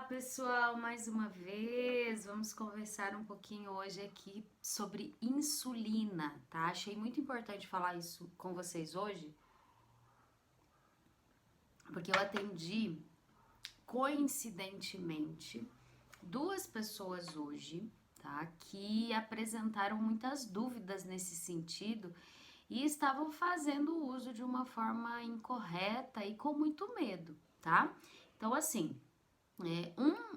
pessoal, mais uma vez, vamos conversar um pouquinho hoje aqui sobre insulina, tá? Achei muito importante falar isso com vocês hoje, porque eu atendi coincidentemente duas pessoas hoje, tá? Que apresentaram muitas dúvidas nesse sentido e estavam fazendo uso de uma forma incorreta e com muito medo, tá? Então, assim.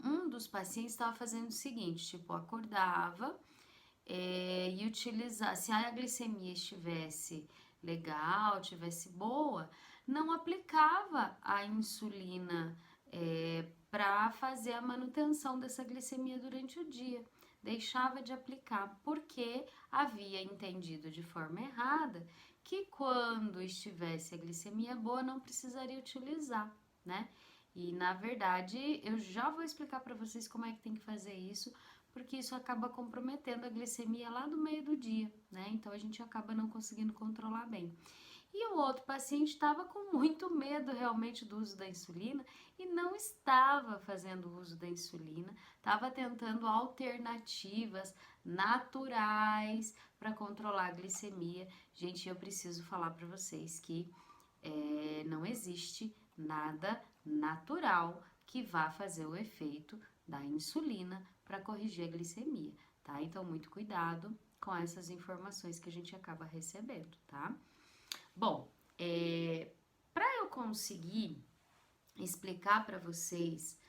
Um dos pacientes estava fazendo o seguinte, tipo, acordava e utilizar, se a glicemia estivesse legal, estivesse boa, não aplicava a insulina para fazer a manutenção dessa glicemia durante o dia. Deixava de aplicar, porque havia entendido de forma errada que quando estivesse a glicemia boa não precisaria utilizar, né? E na verdade, eu já vou explicar para vocês como é que tem que fazer isso, porque isso acaba comprometendo a glicemia lá do meio do dia, né? Então a gente acaba não conseguindo controlar bem. E o outro paciente estava com muito medo realmente do uso da insulina e não estava fazendo uso da insulina, estava tentando alternativas naturais para controlar a glicemia. Gente, eu preciso falar para vocês que não existe nada natural que vá fazer o efeito da insulina para corrigir a glicemia, tá? Então, muito cuidado com essas informações que a gente acaba recebendo, tá? Bom, para eu conseguir explicar para vocês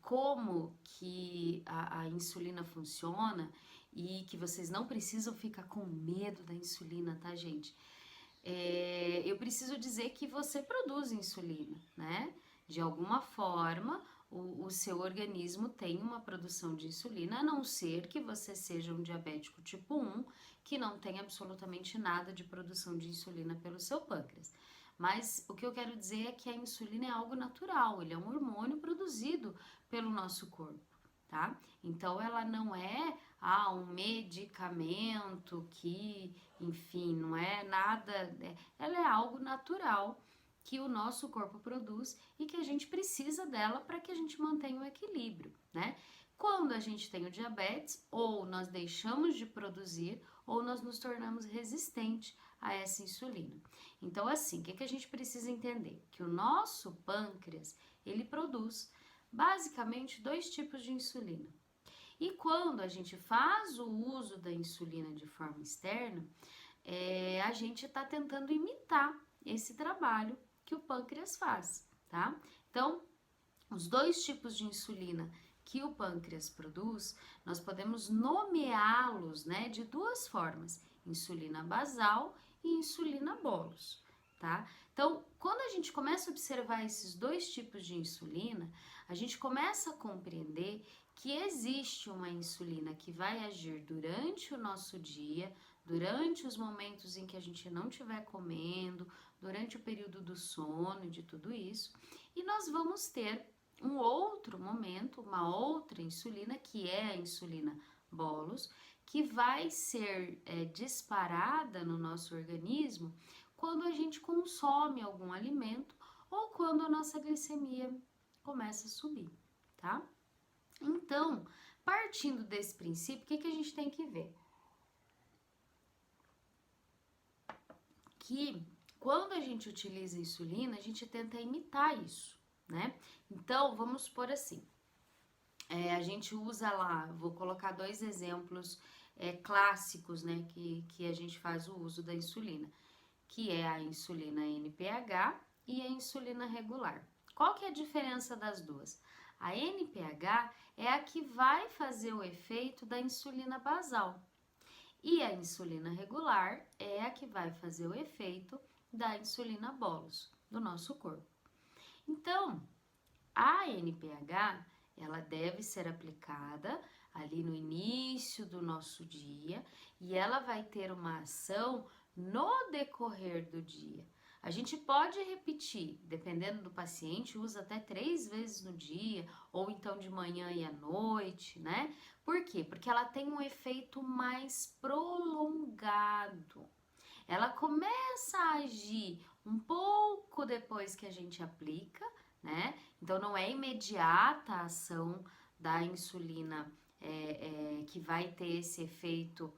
como que a insulina funciona e que vocês não precisam ficar com medo da insulina, tá, gente? Eu preciso dizer que você produz insulina, né? De alguma forma, o seu organismo tem uma produção de insulina, a não ser que você seja um diabético tipo 1, que não tem absolutamente nada de produção de insulina pelo seu pâncreas. Mas o que eu quero dizer é que a insulina é algo natural, ele é um hormônio produzido pelo nosso corpo, tá? Então ela não é um medicamento que, enfim, não é nada, ela é algo natural que o nosso corpo produz e que a gente precisa dela para que a gente mantenha o equilíbrio, né? Quando a gente tem o diabetes, ou nós deixamos de produzir, ou nós nos tornamos resistentes a essa insulina. Então, assim, o que a gente precisa entender? Que o nosso pâncreas, ele produz basicamente dois tipos de insulina. E quando a gente faz o uso da insulina de forma externa, a gente está tentando imitar esse trabalho que o pâncreas faz, tá? Então, os dois tipos de insulina que o pâncreas produz, nós podemos nomeá-los, né, de duas formas: insulina basal e insulina bolus, tá? Então, quando a gente começa a observar esses dois tipos de insulina, a gente começa a compreender que existe uma insulina que vai agir durante o nosso dia, durante os momentos em que a gente não estiver comendo, durante o período do sono e de tudo isso, e nós vamos ter um outro momento, uma outra insulina, que é a insulina bolus, que vai ser disparada no nosso organismo quando a gente consome algum alimento ou quando a nossa glicemia começa a subir, tá? Então, partindo desse princípio, o que a gente tem que ver? Que quando a gente utiliza a insulina, a gente tenta imitar isso, né? Então, vamos supor assim, a gente usa lá, vou colocar dois exemplos clássicos, né, que a gente faz o uso da insulina, que é a insulina NPH e a insulina regular. Qual que é a diferença das duas? A NPH é a que vai fazer o efeito da insulina basal e a insulina regular é a que vai fazer o efeito da insulina bolus do nosso corpo. Então, a NPH, ela deve ser aplicada ali no início do nosso dia e ela vai ter uma ação no decorrer do dia. A gente pode repetir, dependendo do paciente, usa até 3 vezes no dia, ou então de manhã e à noite, né? Por quê? Porque ela tem um efeito mais prolongado. Ela começa a agir um pouco depois que a gente aplica, né? Então não é imediata a ação da insulina que vai ter esse efeito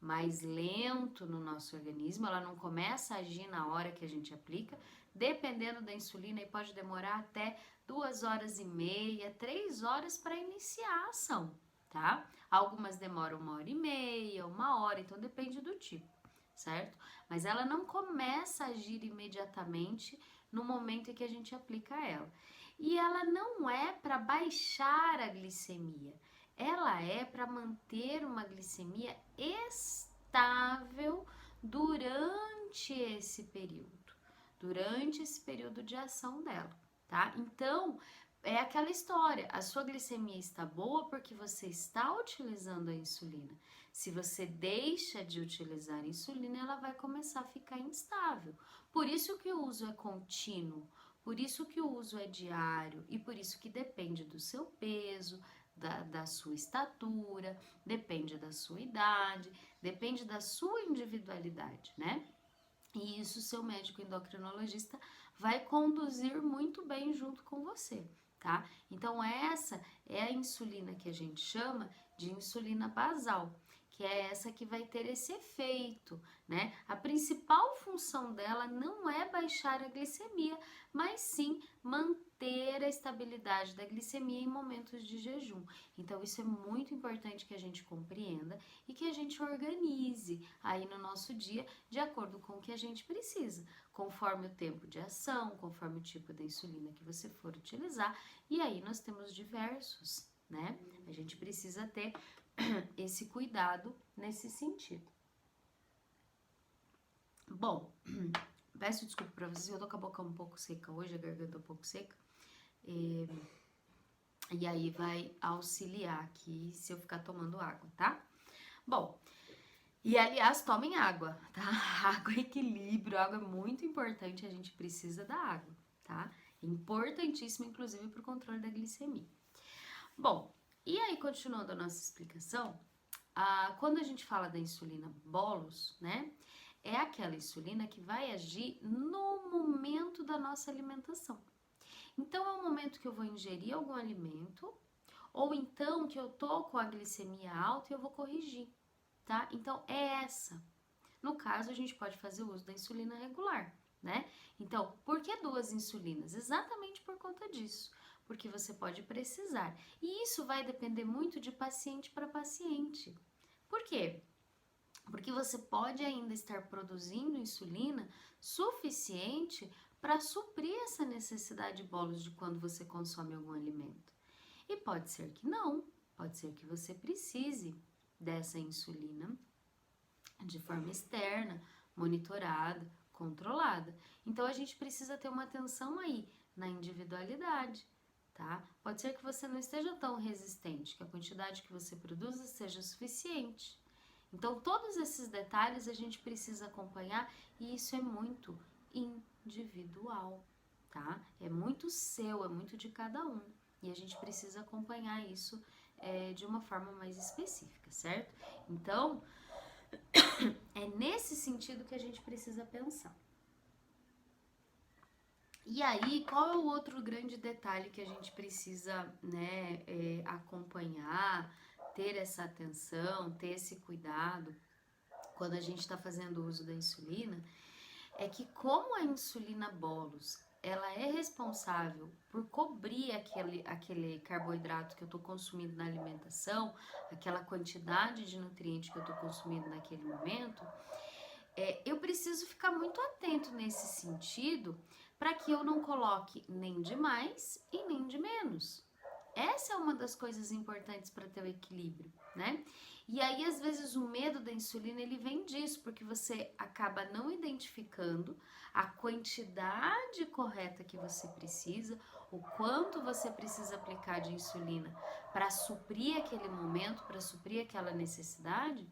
mais lento no nosso organismo, ela não começa a agir na hora que a gente aplica, dependendo da insulina, e pode demorar até 2 horas e meia, 3 horas para iniciar a ação, tá? Algumas demoram 1 hora e meia, 1 hora, então depende do tipo, certo? Mas ela não começa a agir imediatamente no momento em que a gente aplica ela. E ela não é para baixar a glicemia, ela é para manter uma glicemia estável durante esse período de ação dela, tá? Então, é aquela história, a sua glicemia está boa porque você está utilizando a insulina. Se você deixa de utilizar a insulina, ela vai começar a ficar instável. Por isso que o uso é contínuo, por isso que o uso é diário e por isso que depende do seu peso, da sua estatura, depende da sua idade, depende da sua individualidade, né? E isso o seu médico endocrinologista vai conduzir muito bem junto com você, tá? Então essa é a insulina que a gente chama de insulina basal, que é essa que vai ter esse efeito, né? A principal função dela não é baixar a glicemia, mas sim manter a estabilidade da glicemia em momentos de jejum. Então isso é muito importante que a gente compreenda e que a gente organize aí no nosso dia de acordo com o que a gente precisa, conforme o tempo de ação, conforme o tipo da insulina que você for utilizar. E aí nós temos diversos, né? A gente precisa ter esse cuidado nesse sentido. Bom, peço desculpa pra vocês, eu tô com a boca um pouco seca hoje, a garganta um pouco seca. E aí vai auxiliar aqui se eu ficar tomando água, tá? Bom, e aliás, tomem água, tá? Água é equilíbrio, água é muito importante, a gente precisa da água, tá? Importantíssimo, inclusive, para o controle da glicemia. Bom, e aí, continuando a nossa explicação, quando a gente fala da insulina bolus, né? É aquela insulina que vai agir no momento da nossa alimentação. Então, é o momento que eu vou ingerir algum alimento, ou então que eu tô com a glicemia alta e eu vou corrigir, tá? Então, é essa. No caso, a gente pode fazer o uso da insulina regular, né? Então, por que 2 insulinas? Exatamente por conta disso, porque você pode precisar. E isso vai depender muito de paciente para paciente. Por quê? Porque você pode ainda estar produzindo insulina suficiente para suprir essa necessidade bolus de quando você consome algum alimento. E pode ser que não, pode ser que você precise dessa insulina de forma externa, monitorada, controlada. Então a gente precisa ter uma atenção aí na individualidade, tá? Pode ser que você não esteja tão resistente, que a quantidade que você produza seja suficiente. Então todos esses detalhes a gente precisa acompanhar e isso é muito individual, tá? É muito seu, é muito de cada um e a gente precisa acompanhar isso de uma forma mais específica, certo? Então, é nesse sentido que a gente precisa pensar. E aí, qual é o outro grande detalhe que a gente precisa, né, acompanhar, ter essa atenção, ter esse cuidado quando a gente está fazendo o uso da insulina? É que como a insulina bolus, ela é responsável por cobrir aquele carboidrato que eu estou consumindo na alimentação, aquela quantidade de nutriente que eu estou consumindo naquele momento, eu preciso ficar muito atento nesse sentido para que eu não coloque nem de mais e nem de menos. Essa é uma das coisas importantes para ter o equilíbrio, né? E aí, às vezes, o medo da insulina, ele vem disso, porque você acaba não identificando a quantidade correta que você precisa, o quanto você precisa aplicar de insulina para suprir aquele momento, para suprir aquela necessidade,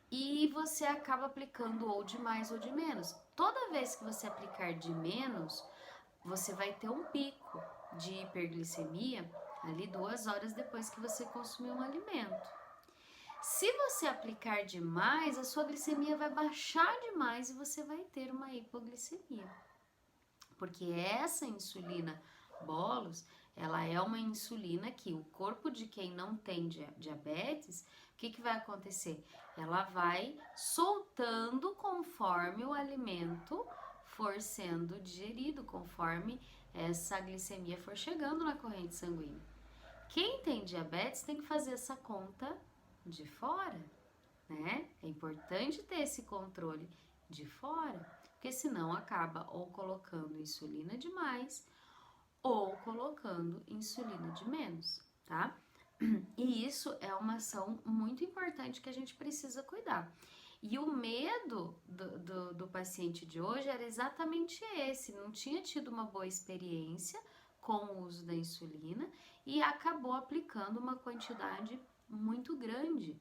e você acaba aplicando ou de mais ou de menos. Toda vez que você aplicar de menos, você vai ter um pico de hiperglicemia ali 2 horas depois que você consumiu um alimento. Se você aplicar demais, a sua glicemia vai baixar demais e você vai ter uma hipoglicemia. Porque essa insulina bolos, ela é uma insulina que o corpo de quem não tem diabetes, o que vai acontecer? Ela vai soltando conforme o alimento for sendo digerido, conforme essa glicemia for chegando na corrente sanguínea. Quem tem diabetes tem que fazer essa conta de fora, né? É importante ter esse controle de fora, porque senão acaba ou colocando insulina demais ou colocando insulina de menos, tá? E isso é uma ação muito importante que a gente precisa cuidar. E o medo do paciente de hoje era exatamente esse, não tinha tido uma boa experiência com o uso da insulina e acabou aplicando uma quantidade muito grande.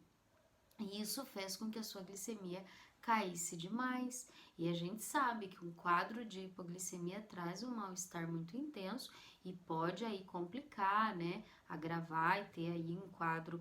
E isso fez com que a sua glicemia caísse demais. E a gente sabe que um quadro de hipoglicemia traz um mal-estar muito intenso e pode aí complicar, né? Agravar e ter aí um quadro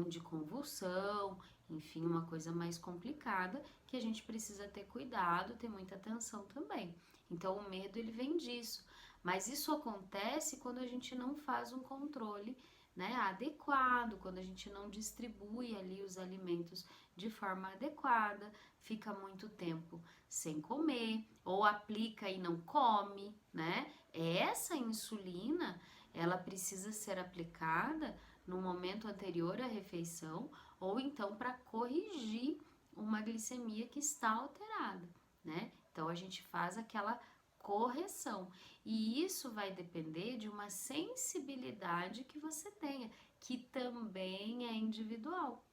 de convulsão, enfim, uma coisa mais complicada que a gente precisa ter cuidado, ter muita atenção também. Então o medo ele vem disso. Mas isso acontece quando a gente não faz um controle, né, adequado, quando a gente não distribui ali os alimentos de forma adequada, fica muito tempo sem comer, ou aplica e não come, né? Essa insulina, ela precisa ser aplicada no momento anterior à refeição, ou então para corrigir uma glicemia que está alterada, né? Então a gente faz aquela correção. E isso vai depender de uma sensibilidade que você tenha, que também é individual,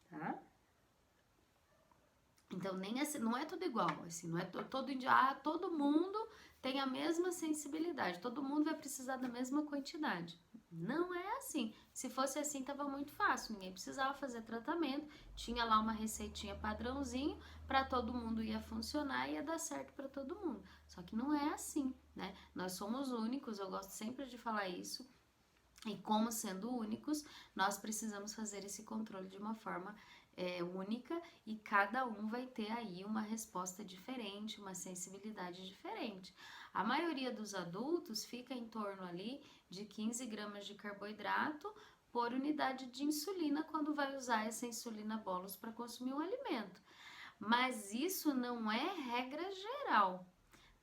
tá? Então, nem assim, não é tudo igual, assim, não é todo mundo tem a mesma sensibilidade, todo mundo vai precisar da mesma quantidade. Não é assim. Se fosse assim, tava muito fácil, ninguém precisava fazer tratamento, tinha lá uma receitinha padrãozinho, para todo mundo ia funcionar e ia dar certo para todo mundo. Só que não é assim, né? Nós somos únicos, eu gosto sempre de falar isso. E como sendo únicos, nós precisamos fazer esse controle de uma forma única e cada um vai ter aí uma resposta diferente, uma sensibilidade diferente. A maioria dos adultos fica em torno ali de 15 gramas de carboidrato por unidade de insulina quando vai usar essa insulina bolos para consumir um alimento. Mas isso não é regra geral,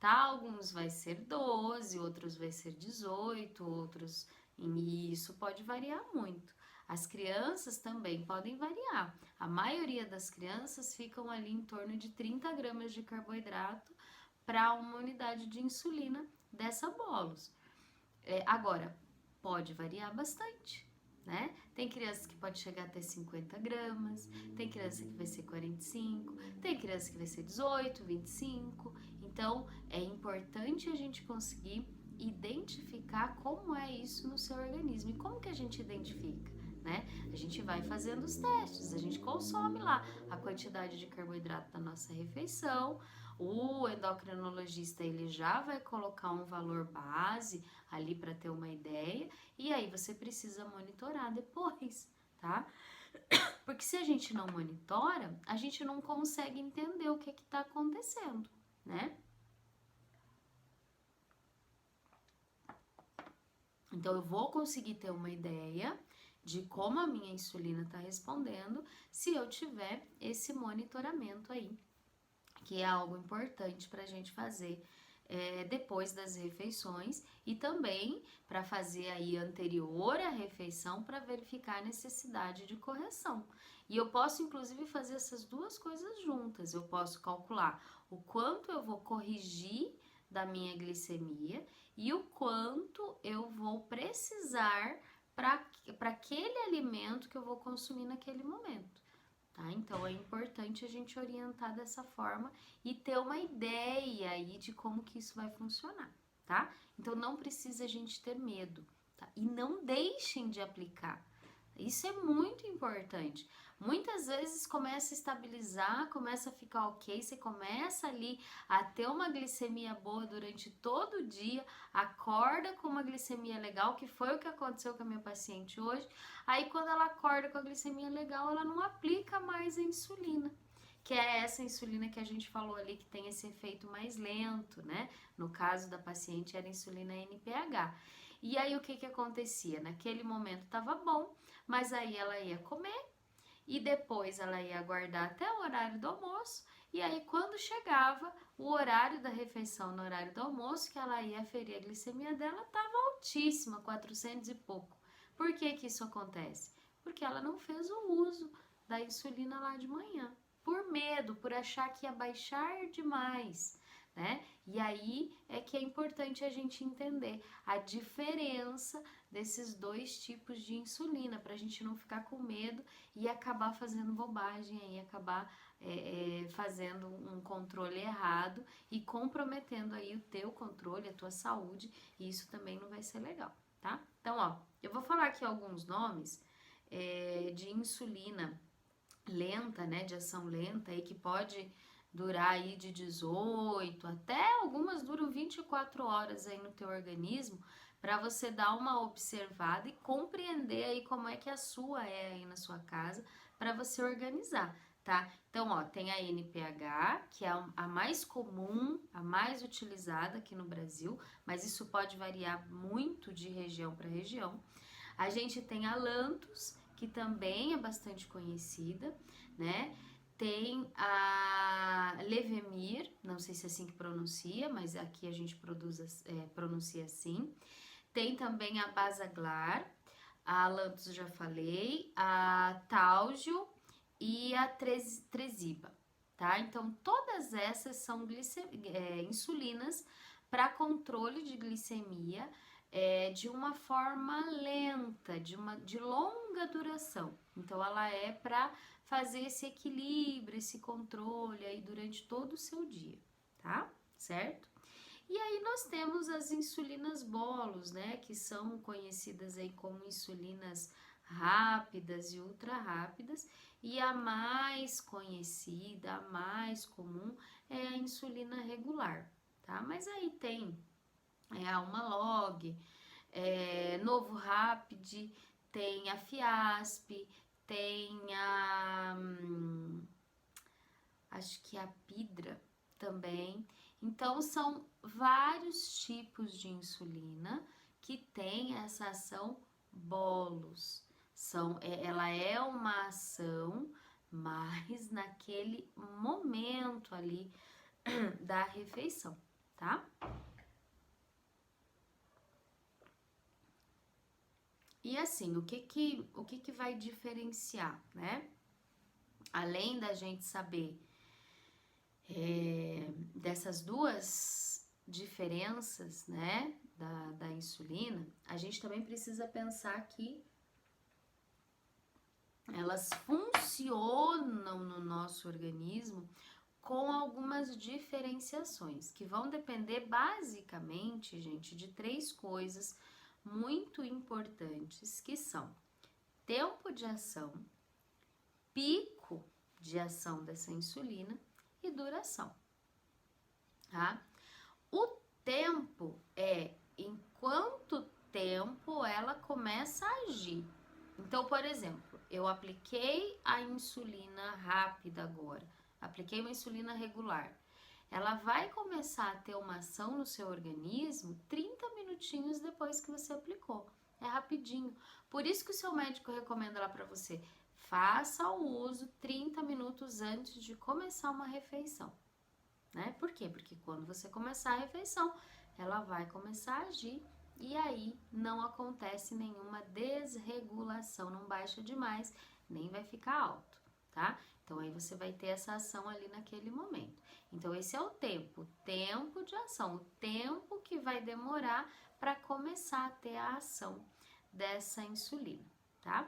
tá? Alguns vai ser 12, outros vai ser 18, outros... E isso pode variar muito. As crianças também podem variar. A maioria das crianças ficam ali em torno de 30 gramas de carboidrato para uma unidade de insulina dessa bolos. Agora, pode variar bastante, né? Tem crianças que pode chegar até 50 gramas, tem criança que vai ser 45, tem criança que vai ser 18, 25. Então, é importante a gente conseguir identificar como é isso no seu organismo. E como que a gente identifica, né? A gente vai fazendo os testes, a gente consome lá a quantidade de carboidrato da nossa refeição, o endocrinologista ele já vai colocar um valor base ali para ter uma ideia, e aí você precisa monitorar depois, tá? Porque se a gente não monitora, a gente não consegue entender o que está acontecendo, né? Então, eu vou conseguir ter uma ideia de como a minha insulina está respondendo se eu tiver esse monitoramento aí, que é algo importante para a gente fazer depois das refeições e também para fazer aí anterior à refeição para verificar a necessidade de correção. E eu posso inclusive fazer essas duas coisas juntas. Eu posso calcular o quanto eu vou corrigir da minha glicemia e o quanto eu vou precisar para aquele alimento que eu vou consumir naquele momento. Tá? Então é importante a gente orientar dessa forma e ter uma ideia aí de como que isso vai funcionar, tá? Então não precisa a gente ter medo, tá? E não deixem de aplicar. Isso é muito importante. Muitas vezes começa a estabilizar, começa a ficar ok, você começa ali a ter uma glicemia boa durante todo o dia, acorda com uma glicemia legal, que foi o que aconteceu com a minha paciente hoje. Aí quando ela acorda com a glicemia legal, ela não aplica mais a insulina, que é essa insulina que a gente falou ali, que tem esse efeito mais lento, né? No caso da paciente era a insulina NPH. E aí o que que acontecia? Naquele momento estava bom, mas aí ela ia comer e depois ela ia aguardar até o horário do almoço. E aí quando chegava o horário da refeição, no horário do almoço, que ela ia aferir a glicemia dela, estava altíssima, 400 e pouco. Por que que isso acontece? Porque ela não fez o uso da insulina lá de manhã, por medo, por achar que ia baixar demais, né? E aí é que é importante a gente entender a diferença desses dois tipos de insulina, para a gente não ficar com medo e acabar fazendo bobagem aí, acabar fazendo um controle errado e comprometendo aí o teu controle, a tua saúde, e isso também não vai ser legal, tá? Então, ó, eu vou falar aqui alguns nomes de insulina lenta, né, de ação lenta, aí que pode durar aí de 18 até algumas duram 24 horas aí no teu organismo, para você dar uma observada e compreender aí como é que a sua é aí na sua casa, para você organizar, tá? Então, ó, tem a NPH, que é a mais comum, a mais utilizada aqui no Brasil, mas isso pode variar muito de região para região. A gente tem a Lantus, que também é bastante conhecida, né? Tem a Levemir, não sei se é assim que pronuncia, mas aqui a gente pronuncia assim. Tem também a Basaglar, a Lantus já falei, a Taugio e a Tresiba, tá? Então, todas essas são insulinas para controle de glicemia, de uma forma lenta, de longa duração. Então, ela é para fazer esse equilíbrio, esse controle aí durante todo o seu dia, tá? Certo? E aí nós temos as insulinas bolos, né, que são conhecidas aí como insulinas rápidas e ultra rápidas, e a mais conhecida, a mais comum é a insulina regular, tá? Mas aí tem a Humalog, Novo Rapid, tem a Fiasp, tem acho que a Pidra também. Então, são vários tipos de insulina que tem essa ação bolos. Ela é uma ação mais naquele momento ali da refeição, tá? E assim, o que que vai diferenciar, né? Além da gente saber dessas duas diferenças, né, da insulina, a gente também precisa pensar que elas funcionam no nosso organismo com algumas diferenciações, que vão depender basicamente, gente, de três coisas muito importantes, que são tempo de ação, pico de ação dessa insulina e duração, tá? O tempo é em quanto tempo ela começa a agir. Então, por exemplo, eu apliquei a insulina rápida agora, apliquei uma insulina regular. Ela vai começar a ter uma ação no seu organismo 30 minutinhos depois que você aplicou. É rapidinho. Por isso que o seu médico recomenda lá para você, faça o uso 30 minutos antes de começar uma refeição, né? Por quê? Porque quando você começar a refeição, ela vai começar a agir e aí não acontece nenhuma desregulação, não baixa demais, nem vai ficar alto, tá? Então aí você vai ter essa ação ali naquele momento. Então esse é o tempo de ação, o tempo que vai demorar para começar a ter a ação dessa insulina, tá?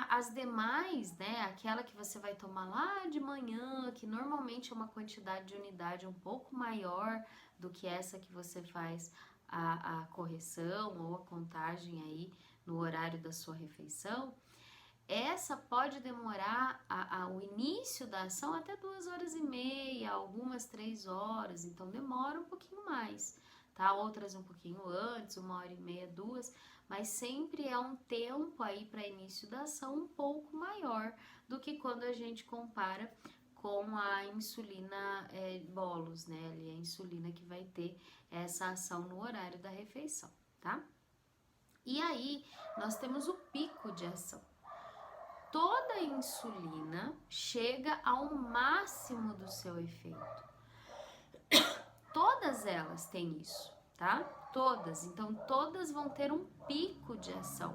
As demais, né, aquela que você vai tomar lá de manhã, que normalmente é uma quantidade de unidade um pouco maior do que essa que você faz a correção ou a contagem aí no horário da sua refeição, essa pode demorar o início da ação até 2 horas e meia, algumas 3 horas, então demora um pouquinho mais, tá? Outras um pouquinho antes, 1 hora e meia, 2, mas sempre é um tempo aí para início da ação um pouco maior do que quando a gente compara com a insulina bolos, né? Ali a insulina que vai ter essa ação no horário da refeição, tá? E aí, nós temos o pico de ação. Toda a insulina chega ao máximo do seu efeito. Todas elas têm isso, tá? Todas. Então, todas vão ter um pico de ação.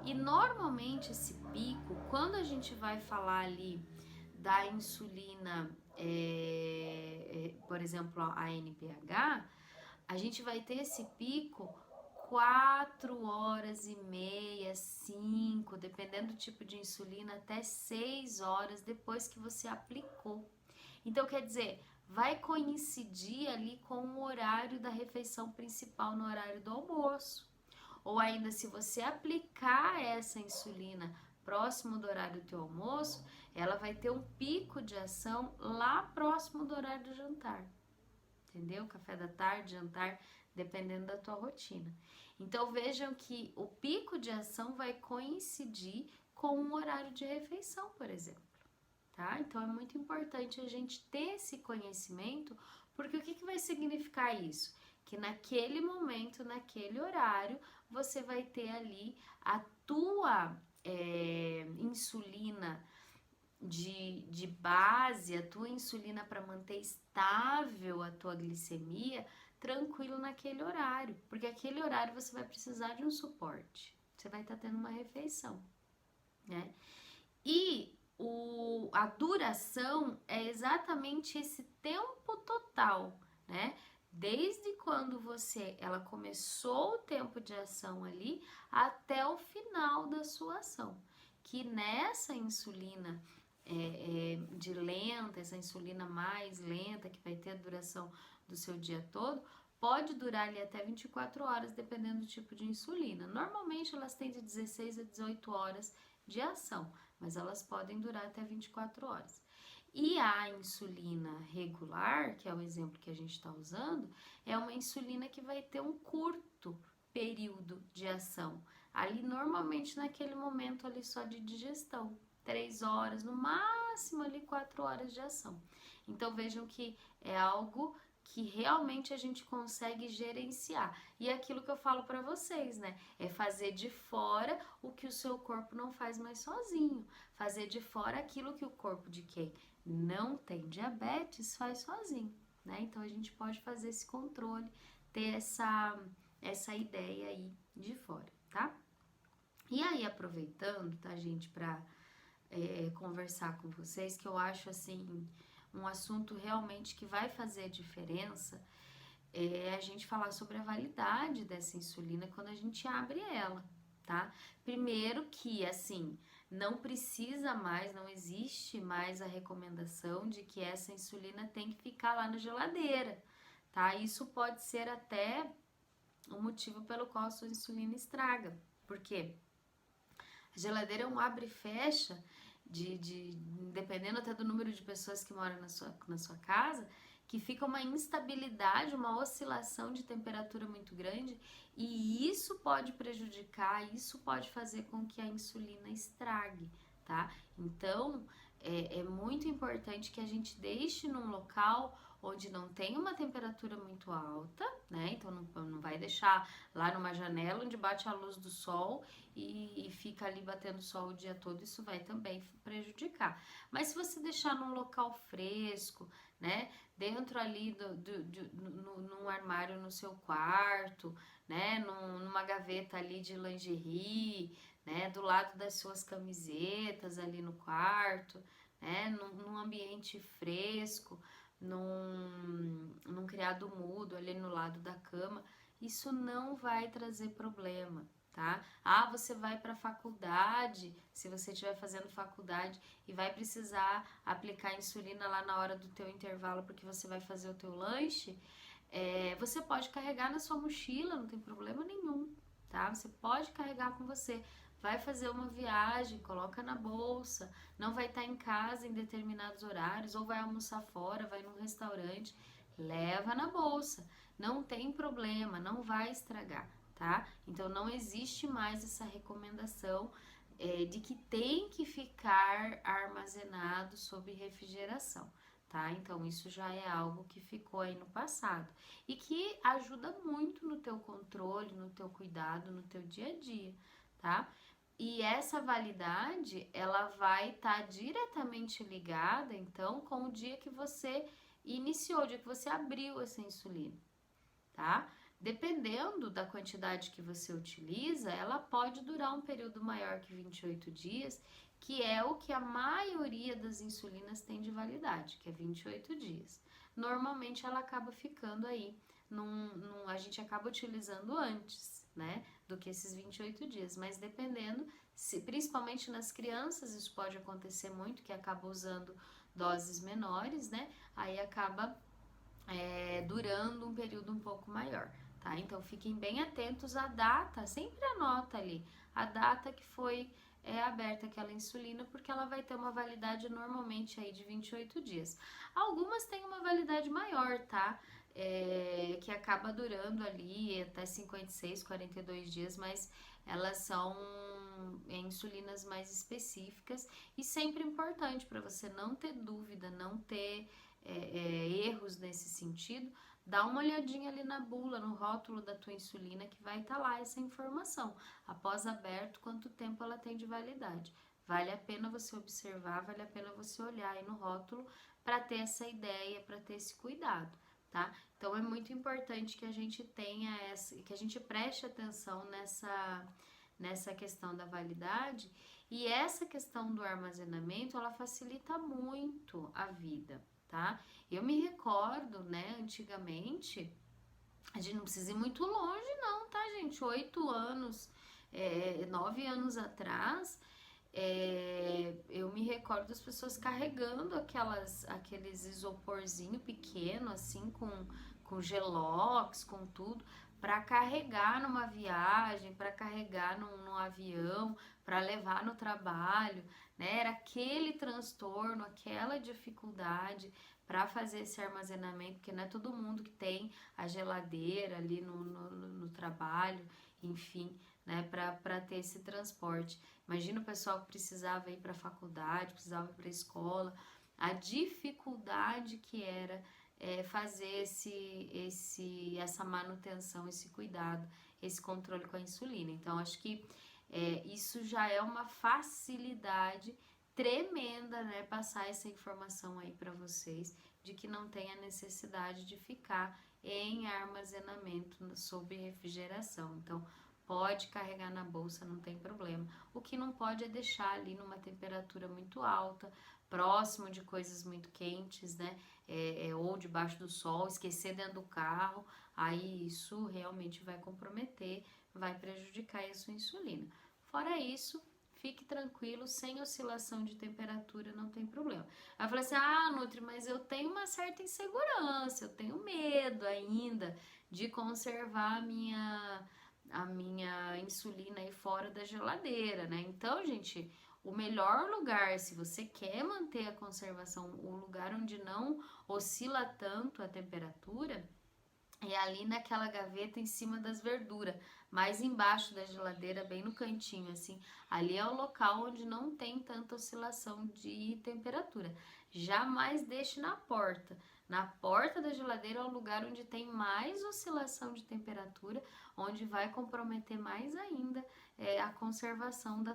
E normalmente esse pico, quando a gente vai falar ali da insulina, por exemplo, a NPH, a gente vai ter esse pico 4h30, 5, dependendo do tipo de insulina, até 6 horas depois que você aplicou. Então, quer dizer, vai coincidir ali com o horário da refeição principal no horário do almoço. Ou ainda, se você aplicar essa insulina próximo do horário do teu almoço, ela vai ter um pico de ação lá próximo do horário do jantar. Entendeu? Café da tarde, jantar, dependendo da tua rotina. Então, vejam que o pico de ação vai coincidir com um horário de refeição, por exemplo. Tá? Então, é muito importante a gente ter esse conhecimento, porque o que vai significar isso? Que naquele momento, naquele horário, você vai ter ali a tua insulina de base, a tua insulina para manter estável a tua glicemia, tranquilo naquele horário, porque aquele horário você vai precisar de um suporte, você vai estar tendo uma refeição, né? E a duração é exatamente esse tempo total, né? Desde quando ela começou o tempo de ação ali até o final da sua ação. Que nessa insulina de lenta, essa insulina mais lenta, que vai ter a duração do seu dia todo, pode durar ali até 24 horas, dependendo do tipo de insulina. Normalmente elas têm de 16 a 18 horas de ação, mas elas podem durar até 24 horas. E a insulina regular, que é o exemplo que a gente está usando, é uma insulina que vai ter um curto período de ação. Ali, normalmente, naquele momento ali só de digestão. 3 horas, no máximo ali 4 horas de ação. Então, vejam que é algo que realmente a gente consegue gerenciar. E é aquilo que eu falo para vocês, né? É fazer de fora o que o seu corpo não faz mais sozinho. Fazer de fora aquilo que o corpo de quem não tem diabetes faz sozinho, né? Então a gente pode fazer esse controle, ter essa ideia aí de fora, tá? E aí, aproveitando, tá, gente, para conversar com vocês, que eu acho assim um assunto realmente que vai fazer diferença, a gente falar sobre a validade dessa insulina quando a gente abre ela, tá? Primeiro que, assim, não precisa mais, não existe mais a recomendação de que essa insulina tem que ficar lá na geladeira, tá? Isso pode ser até um motivo pelo qual a sua insulina estraga. Por quê? A geladeira é um abre e fecha, dependendo até do número de pessoas que moram na sua casa, que fica uma instabilidade, uma oscilação de temperatura muito grande, e isso pode prejudicar, isso pode fazer com que a insulina estrague, tá? Então, é muito importante que a gente deixe num local onde não tem uma temperatura muito alta, né? Então, não vai deixar lá numa janela onde bate a luz do sol e fica ali batendo sol o dia todo, isso vai também prejudicar. Mas se você deixar num local fresco, né? Dentro ali num armário no seu quarto, né? Numa gaveta ali de lingerie, né? Do lado das suas camisetas ali no quarto, né? Num ambiente fresco, num criado mudo ali no lado da cama, isso não vai trazer problema, tá? Ah, você vai para a faculdade, se você estiver fazendo faculdade e vai precisar aplicar insulina lá na hora do teu intervalo porque você vai fazer o teu lanche, você pode carregar na sua mochila, não tem problema nenhum, tá? Você pode carregar com você. Vai fazer uma viagem, coloca na bolsa, não vai estar em casa em determinados horários, ou vai almoçar fora, vai num restaurante, leva na bolsa, não tem problema, não vai estragar, tá? Então não existe mais essa recomendação de que tem que ficar armazenado sob refrigeração, tá? Então isso já é algo que ficou aí no passado e que ajuda muito no teu controle, no teu cuidado, no teu dia a dia, tá? E essa validade, ela vai estar diretamente ligada, então, com o dia que você iniciou, o dia que você abriu essa insulina, tá? Dependendo da quantidade que você utiliza, ela pode durar um período maior que 28 dias, que é o que a maioria das insulinas tem de validade, que é 28 dias. Normalmente ela acaba ficando aí, a gente acaba utilizando antes, né, do que esses 28 dias, mas dependendo, principalmente nas crianças, isso pode acontecer muito, que acaba usando doses menores, né, aí acaba durando um período um pouco maior, tá? Então fiquem bem atentos à data, sempre anota ali a data que foi aberta aquela insulina, porque ela vai ter uma validade normalmente aí de 28 dias. Algumas têm uma validade maior, tá? Que acaba durando ali até 56, 42 dias, mas elas são insulinas mais específicas e sempre importante para você não ter dúvida, não ter erros nesse sentido, dá uma olhadinha ali na bula, no rótulo da tua insulina, que vai estar lá essa informação. Após aberto, quanto tempo ela tem de validade. Vale a pena você observar, vale a pena você olhar aí no rótulo para ter essa ideia, para ter esse cuidado, tá? Então é muito importante que a gente tenha que a gente preste atenção nessa questão da validade, e essa questão do armazenamento, ela facilita muito a vida, tá? Eu me recordo, né, antigamente, a gente não precisa ir muito longe não, tá, gente? 8 anos, 9 anos atrás, eu me recordo das pessoas carregando aqueles isoporzinho pequeno, assim, com gelox, com tudo, para carregar numa viagem, para carregar num avião, para levar no trabalho, né? Era aquele transtorno, aquela dificuldade para fazer esse armazenamento, porque não é todo mundo que tem a geladeira ali no trabalho, enfim, né? Para ter esse transporte. Imagina o pessoal que precisava ir para a faculdade, precisava ir para a escola, a dificuldade que era fazer essa manutenção, esse cuidado, esse controle com a insulina. Então, acho que isso já é uma facilidade tremenda, né? Passar essa informação aí para vocês, de que não tem a necessidade de ficar em armazenamento sob refrigeração. Então, pode carregar na bolsa, não tem problema. O que não pode é deixar ali numa temperatura muito alta, próximo de coisas muito quentes, né? Ou debaixo do sol, esquecer dentro do carro, aí isso realmente vai comprometer, vai prejudicar a sua insulina. Fora isso, fique tranquilo, sem oscilação de temperatura, não tem problema. Aí eu falei assim, Nutri, mas eu tenho uma certa insegurança, eu tenho medo ainda de conservar a minha insulina aí fora da geladeira, né? Então, gente, o melhor lugar, se você quer manter a conservação, o lugar onde não oscila tanto a temperatura, é ali naquela gaveta em cima das verduras, mais embaixo da geladeira, bem no cantinho, assim. Ali é o local onde não tem tanta oscilação de temperatura. Jamais deixe na porta. Na porta da geladeira é o lugar onde tem mais oscilação de temperatura, onde vai comprometer mais ainda a conservação da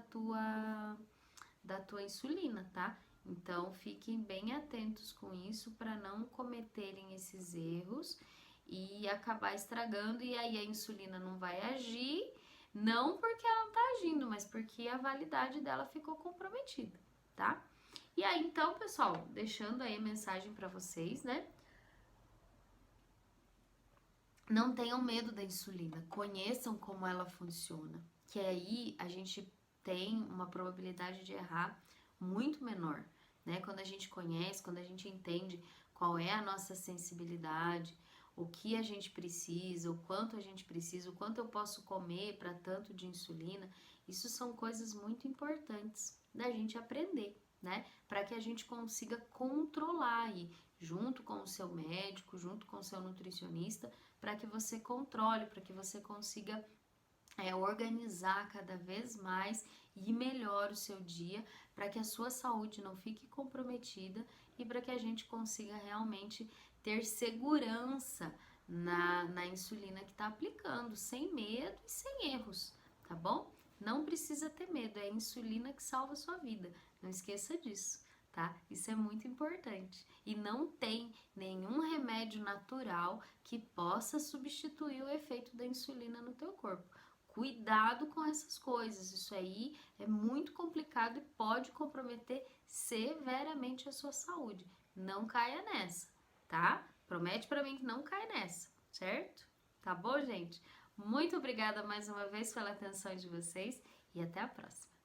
tua insulina, tá? Então, fiquem bem atentos com isso para não cometerem esses erros e acabar estragando, e aí a insulina não vai agir, não porque ela não tá agindo, mas porque a validade dela ficou comprometida, tá? E aí, então, pessoal, deixando aí a mensagem para vocês, né? Não tenham medo da insulina, conheçam como ela funciona, que aí a gente tem uma probabilidade de errar muito menor, né? Quando a gente conhece, quando a gente entende qual é a nossa sensibilidade, o que a gente precisa, o quanto a gente precisa, o quanto eu posso comer para tanto de insulina, isso são coisas muito importantes da gente aprender, né? Para que a gente consiga controlar aí, junto com o seu médico, junto com o seu nutricionista, para que você controle, para que você consiga organizar cada vez mais e melhor o seu dia para que a sua saúde não fique comprometida e para que a gente consiga realmente ter segurança na insulina que está aplicando, sem medo e sem erros, tá bom? Não precisa ter medo, é a insulina que salva a sua vida, não esqueça disso, tá? Isso é muito importante. E não tem nenhum remédio natural que possa substituir o efeito da insulina no teu corpo. Cuidado com essas coisas, isso aí é muito complicado e pode comprometer severamente a sua saúde. Não caia nessa, tá? Promete pra mim que não cai nessa, certo? Tá bom, gente? Muito obrigada mais uma vez pela atenção de vocês e até a próxima.